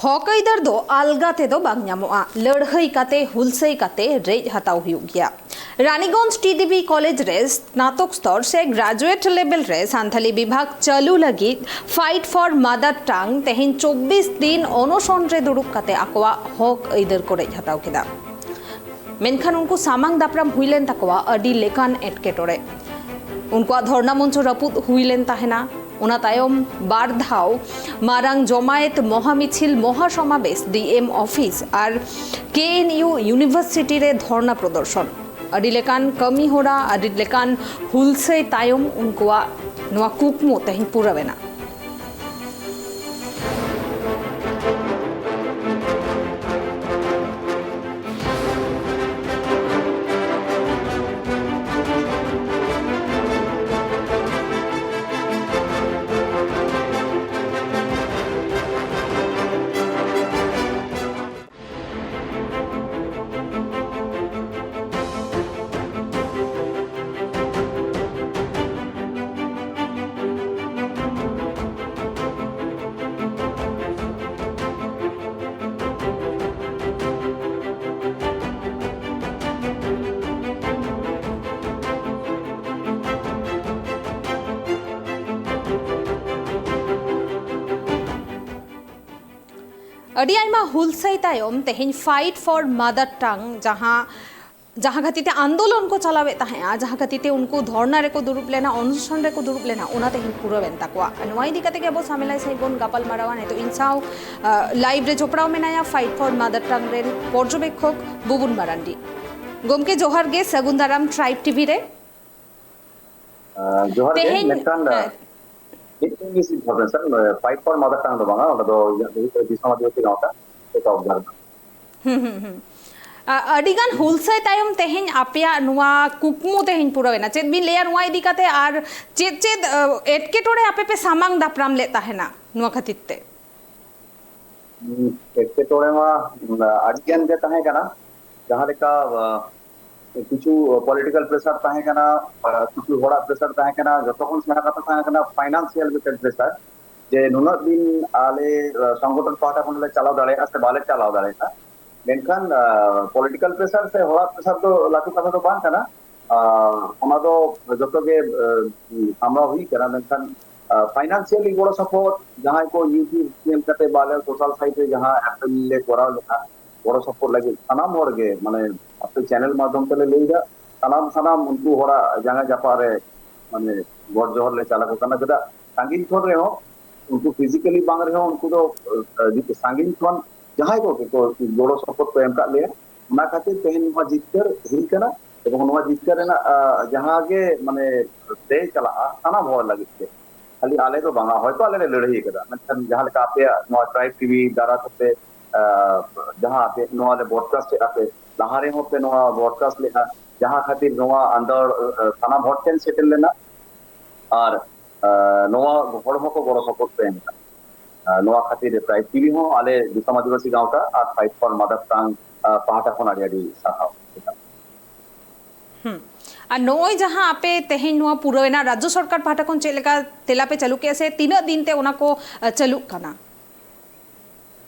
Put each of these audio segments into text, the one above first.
हक अइदार दो आलगा तेदो बांग ᱧᱟᱢᱚᱜᱼᱟ लड़हई काते हुलसई काते रेज हताव हुयुग गया। रानीगंज टीडीबी कॉलेज रे स्नातक स्तर से ग्रेजुएट लेवल रे सान्थाली विभाग चालू लगी फाइट फॉर मदर टंग तेहिन 24 दिन अनशन रे दुड़ुब काते आकोआ हक अइदार को रेज हताव केदा। मेनखान उनको सामांग दापराम हुइलेन तकवा अडी लेकान एटकेटोरे उनको धरना मंच रपुद हुइलेन ताहेना। उना तायम बार धाव मारांग जमायत महामिছিল महासमावेश डीएम ऑफिस और केएनयू यूनिवर्सिटी रे धरना प्रदर्शन अडी लेकान कमी होरा अडी लेकान हुलसे तायम उनको नवा कुकमो तहिन पुरावेना। अडी आइमा हुलसई तायम तेहिन फाइट फॉर मदर टंग जहाँ खातिर आंदोलन को चलावे ताहें जहाँ खातिर उनको धरना रे को दुरुप लेना अनुष्ठान रे को दुरुप लेना उना तेहिन पूरा वेंता को नवा इदी कते के अब सामेलाई सही बोन गापल मारावा ने तो इंसाव लाइव रे चोपड़ाव मेनाया फाइट फॉर मदर टंग रे पर्यवेक्षक बुबुन मारांडी गोमके जोहार गे सगुंदाराम ट्राइब टीवी रे जोहार गे नेक्टान इस information fight for mother tongue दो बांगा ओटा दो दिसमा दिवसी गावता एक ऑब्जर्व अडिगान हुलसई तायम तेहिन आपेया नुवा कुकमु तेहिन पूरा वेना चेद बिन लेया नुवा इदी काते आर चेद चेद एटकेटोरे आपे पे सामांग दापराम लेता है ना नुवा खतिते एटकेटोरे मा अडिगान जे ताहे कना जहां लेका किछु पॉलिटिकल प्रेशर ताहे कना किछु होड़ा प्रेशर ताहे कना जतखन सेना कथा ताहे कना फाइनेंशियल बिटेड प्रेशर जे नुना दिन आले संगठन पाटा कोनले चलाव दाड़े से बाले चलाव दाड़े था मेनखान पॉलिटिकल प्रेशर से होड़ा प्रेशर तो लाठी कथा तो बान कना ओना दो जतो के हमरा हुई कना मेनखान फाइनेंशियली गोड़ो सपोर्ट जहां को यूट्यूब गेम कते बाले सोशल साइट रे जहां एप्पल ले कोराव लेखा गोड़ो सपोर्ट लगे सनाम होड़ गे माने अपने चैनल माध्यम ते लेइगा सनाम सनाम उनको होड़ा जहां जापा रे माने गोड़ जोहर ले चला को कना जदा सांगिन छोड़ रे हो उनको फिजिकली बांग रहे हो उनको तो सांगिन छोन जहां को गोड़ो सपोर्ट को एम का ले ना खातिर तेहन मा जितकर हिल कना एवं नवा जितकर ना जहां के माने दे चला सनाम होड़ लगे खाली आले तो बांगा होयतो आले लड़ाई कदा मतलब जहां का आपे नवा ट्राइब टीवी दारा ते जहां पे नवा ले ब्रॉडकास्ट आते लहारे हो पे नवा ब्रॉडकास्ट लेना जहां खातिर नवा अंदर थाना भोट टेन सेटल लेना और नवा होड़ हो को बड़ो सपोर्ट पे नवा खातिर प्राइस टीवी हो आले दिसम आदिवासी गांव का और फाइट फॉर मदर टंग पाटा कोन आडी साहा आ नोय जहां आपे तेहिन नवा पुरोना राज्य सरकार पाटा कोन चेलेका तेला पे चालू के से 3 दिन ते उना को चालू कना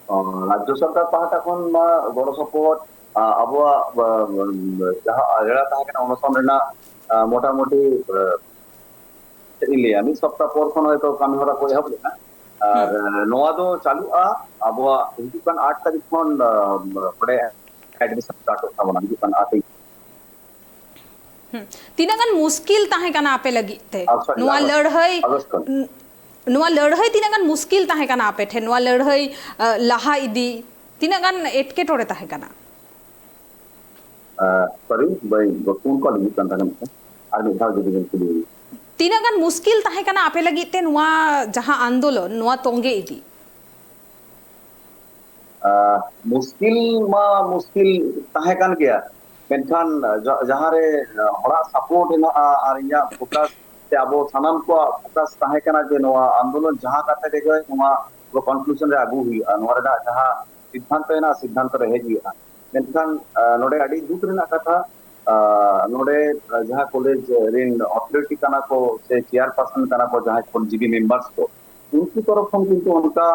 राज्य सरकार पाटा कोन मा बड़ो सपोर्ट अबवा जहां आगड़ा ताहे कना अनुसंधान रेना मोटा मोटी इले आमी सप्ताह पर कोन होय तो कामी होरा को हब लेना और नोवा दो चालू अबवा हिजुकान 8 तारीख कोन पड़े एडमिशन स्टार्ट होता बना हिजुकान 8 तिनागन मुश्किल ताहे कना आपे लगी थे नुवा लड़हई तिनागन मुश्किल ताहे कना आपे थे नुवा लड़हई लाहा इदी तिनागन एटके टोरे ताहे कना सॉरी भाई गोकुन को लगी कंधन में आर मिठाव जदी के तिनागन मुश्किल ताहे कना आपे लगी ते नुवा जहां आंदोलन नुवा तोंगे इदी मुश्किल ताहे कन गया मेनखान जहां रे होड़ा सपोर्ट ना आर या फोकस ते अबो सनाम को फोकस ताहे कना जे नवा आंदोलन जहां काते देगे नवा वो कंक्लूजन रे आगु हुई नवा रे जहां सिद्धांत रे हेजी मेनखान नोडे अडी दुख रेना कथा नोडे जहां कॉलेज रेन अथॉरिटी कना को से चेयरपर्सन कना को जहां कोन जीबी मेंबर्स को उनकी तरफ किंतु उनका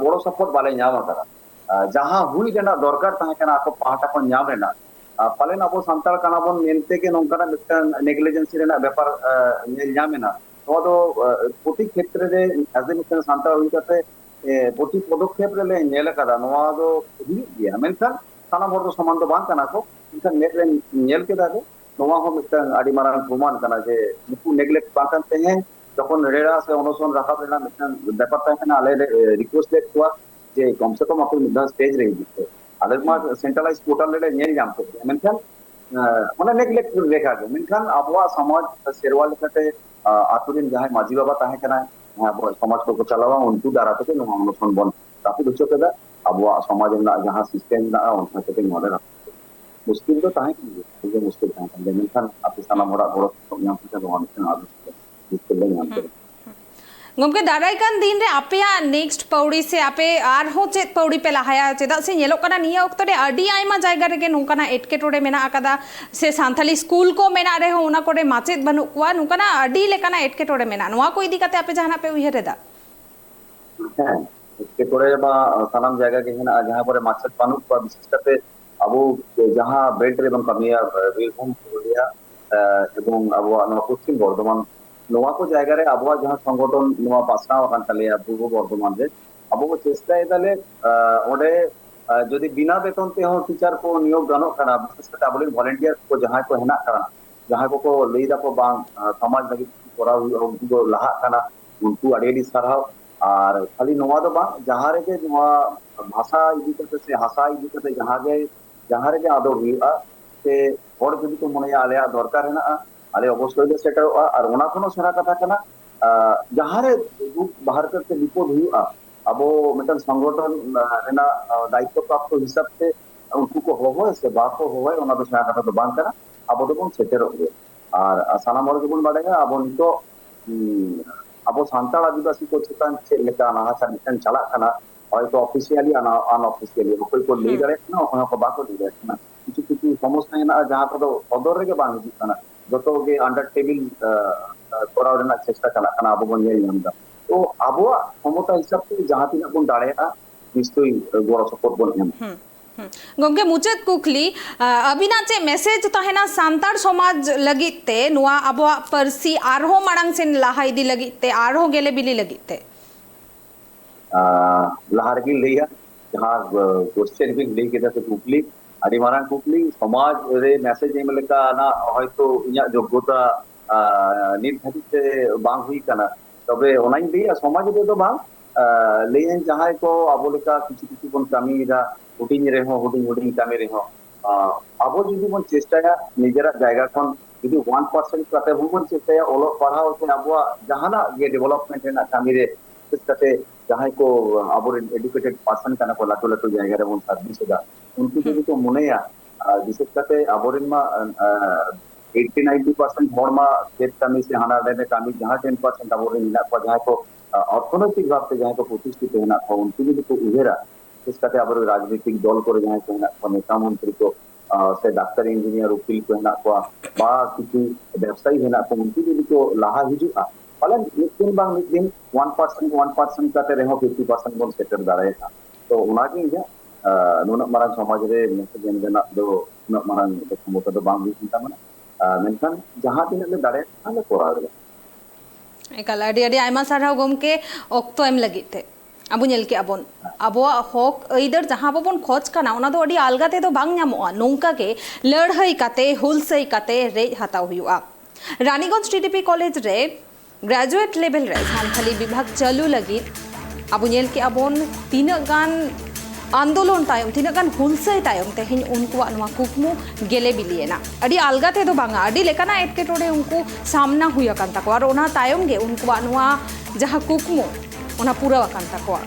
गोड़ो सपोर्ट बाले ᱧᱟᱢ ᱟᱠᱟᱫᱟ जहाँ हुई रेना दरकार ताहे कना ako पाहटा को ᱧᱟᱢ रेना पालेन अब सान्ताल काना बोन मेनते के नोंकाना मिदटान नेग्लिजेंसी रेना व्यापार नेल ᱧᱟᱢᱮना नोआ दो प्रति क्षेत्र रे एज ए मिदटान सान्ताल हुई काते प्रति पदक्षेप रे ले नेल कादा नोआ दो हुई गया मेनखान सानाम हर दो समान दो बांग काना को मेनखान नेट रे नेल केदा दे नोआ हो मिदटान आडी मारान प्रमाण काना जे नुकु नेग्लेक्ट बांकान तेहे जखन रेड़ा से अनशन राखाब रेना मिदटान व्यापार ताहे कना आले रिक्वेस्ट ले कुआ जे कम से कम अपन मिदा स्टेज रे दिते आले मा सेंट्रलाइज पोर्टल रे नेल जाम के मेनखान माने नेग्लेक्ट रेखा के मेनखान अबवा समाज सेरवाल कते आतुरिन जहां माजी बाबा ताहे कना समाज को चलावा उनको दारा तक नो अनुसन बन काफी दुचो केदा अबवा समाज ना जहां सिस्टम ना उनका के मॉडल मुश्किल तो ताहे की ये मुश्किल ताहे मेनखान आपे साना मोरा बड़ो यहां पे नो अनुसन आदि मुश्किल नहीं यहां पे गमके दाराइकान दिन रे आपे नेक्स्ट पौड़ी से आपे आर हो चेत पौड़ी पे लहाया चेदा से नेलो कना निया ओक्तो रे अडी आइमा जायगा रे नोंकाना एटकेटोड़े मेना आकादा से सान्थाली स्कूल को मेना रे हो उना कोरे माचेत बनु कुआ नोंकाना अडी लेकाना एटकेटोड़े मेना नोआ को इदी काते आपे जहाना पे उयहरेदा एटकेटोड़े बा सानाम जायगा के हेना जहां पर माचेत बनु कुआ विशेष करते अबो जहां बेल्ट रे बन कमिया वीरभूम पुरुलिया एवं अबो न पश्चिम बर्धमान नोआ को जायगा रे अबवा जहां संगठन नोआ पासना वकान तले पूर्व बर्धमान रे अबो चेष्टा एदाले ओडे जदि बिना वेतन ते हो टीचर को नियोग गानो कना विशेष करते अबलिन वॉलंटियर को जहां को हेना कना जहां को लेदा को बांग समाज लगी कोरा उनको लहा कना उनको अडेडी सरहाव और खाली नोआ दो बांग जहां रे के नोआ भाषा इदी करते से हासा इदी करते जहां रे के आदो हुआ से और जदि को मने आले दरकार हेना आले अवश्य सेटर और ओना कोनो सेना कथा कना जहां रे बाहर करते विपद हुआ अब मिटन संगठन रेना दायित्व प्राप्त हिसाब से उनको को होवे से बात को होवे ओना तो सेना कथा तो बांग करा अब तो कोन सेटर हो और साना मोर जबन बाडेगा अब नितो अब सान्ताल आदिवासी को चेतन से लेका नाहाचार मिटन चला कना হয়তো অফিশিয়ালি আনঅফিশিয়ালি ওই को ले गरे ना ओना को बाको ले गरे ना কিছু কিছু সমস্যা না जहां को सदर रे के बांग दिसना जतो के अंडर टेबल कोरा रेना चेष्टा कला कना अब बन येल नामदा तो अब क्षमता हिसाब से जहां तीन अपन दाड़ेया निश्चय गोड़ सपोर्ट बन हम गमके मुचेत कुकली अबिनाचे मेसेज तहेना सान्ताड़ समाज लगिते नुआ अबवा परसी आरहो मांग से लाहा इदी लगिते आरहो गेले बिली लगिते लहार की लेया जहां क्वेश्चन भी ले के दसे कुकली आदि मारान कुकली समाज रे मैसेज एम लेका ना হয়তো इया योग्यता नित हतिते बांग हुई कना तबे ओनाइन दिया समाज दे तो बांग लेन जहां को आबो लेका किछि किछि कोन कामी दा हुडिंग रे हो हुडिंग कामी रे हो आबो जदि मन चेष्टा निजेरा जायगा कोन जदि 1% काते हुबन चेष्टा ओलो पढ़ाओ से आबो जहाना ये डेवलपमेंट है ना कामी रे इसकते जहां को आबो एजुकेटेड पर्सन कना को लाटो लाटो जायगा रे उन सर्विस दा उनको जदि तो मुनेया विशेष करते आबोरिन मा 80-90% हर मा खेत कामी से हाना दे कामी जहां 10% आबोरिन इला को जहां को अर्थनैतिक भाव से जहां को प्रतिष्ठित है ना उनको जदि तो उहेरा विशेष करते आबोर राजनीतिक दल को जहां को ना नेता मंत्री को से डॉक्टर इंजीनियर उकिल को ना को बा किछु व्यवसायी है ना उनको जदि तो लाहा हिजुआ फलन लेकिन बांग दिन 1% काते रहो 50% बोल सेक्टर दारेगा तो उना की नुना मारान समाज रे मैसेज एम देना दो नुना मारान क्षमता दो बांग चिंता माने मेनखान जहां दिन ले दारे आले कोरा रे एकाला अडी अडी आइमा साराव गमके ऑक्तो एम लगिते अबु नेल के अबन अबो हक इधर जहां बबन खोज काना ओना दो अडी आलगा ते दो बांग ᱧᱟᱢᱚᱜᱼᱟ नोंका के लड़हई काते हुलसई काते रे हताव हुआ रानीगंज टीडीपी कॉलेज रे ग्रेजुएट लेवल रे सान्थाली विभाग चालू लगी अबु नेल के अबन तीन गान आंदोलन तायम तीन गान हुलसई तायम तेहिन उनको नवा कुकमु गेले बिलियना अडी आलगा ते दो बांगा अडी लेकाना एटकेटोड़े उनको सामना हुया कान तको और ओना तायम गे उनको नवा जहां कुकमु ओना पूरा कान तको